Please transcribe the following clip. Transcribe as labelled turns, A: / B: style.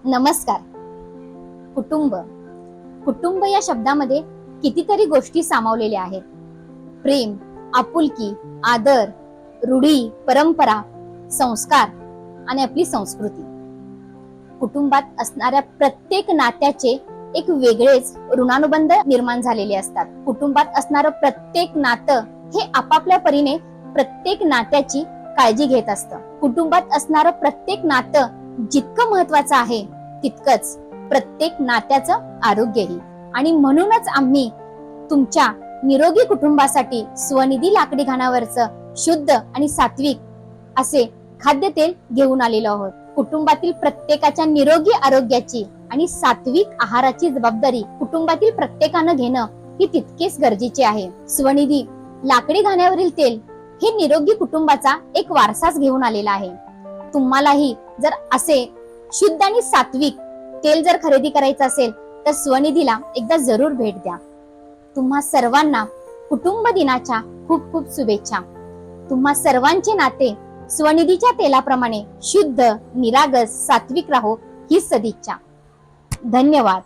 A: नमस्कार. कुटुंब कुटुंब या शब्दामध्ये कितीतरी गोष्टी सामावलेल्या आहेत. प्रेम, आपुलकी, आदर, रूढी, परंपरा, संस्कार आणि आपली संस्कृती. कुटुंबात असणाऱ्या प्रत्येक नात्याचे एक वेगळेच ऋणानुबंध निर्माण झालेले असतात. कुटुंबात असणारं प्रत्येक नातं हे आपापल्या परीने प्रत्येक नात्याची काळजी घेत असतं. कुटुंबात असणारं प्रत्येक नातं जितकं महत्वाचं आहे तितकंच प्रत्येक नात्याचं आरोग्यही. आणि म्हणूनच आम्ही तुमच्या निरोगी कुटुंबासाठी स्वनिधी लाकडी घाण्यावरचं शुद्ध आणि सात्विक असे खाद्यतेल घेऊन आलेलो आहोत. कुटुंबातील प्रत्येकाच्या निरोगी आरोग्याची आणि सात्विक आहाराची जबाबदारी कुटुंबातील प्रत्येकानं घेणं ही तितकेच गरजेचे आहे. स्वनिधी लाकडी घाण्यावरील तेल हे निरोगी कुटुंबाचा एक वारसाच घेऊन आलेला आहे. तुम्हालाही जर असे शुद्ध आणि सात्विक तेल जर खरेदी करायचं असेल तर स्वनिधीला एकदा जरूर भेट द्या. तुम्हा सर्वांना कुटुंब दिनाच्या खूप खूप शुभेच्छा. तुम्हा सर्वांचे नाते स्वनिधीच्या तेलाप्रमाणे शुद्ध, निरागस, सात्विक राहो ही सदिच्छा. धन्यवाद.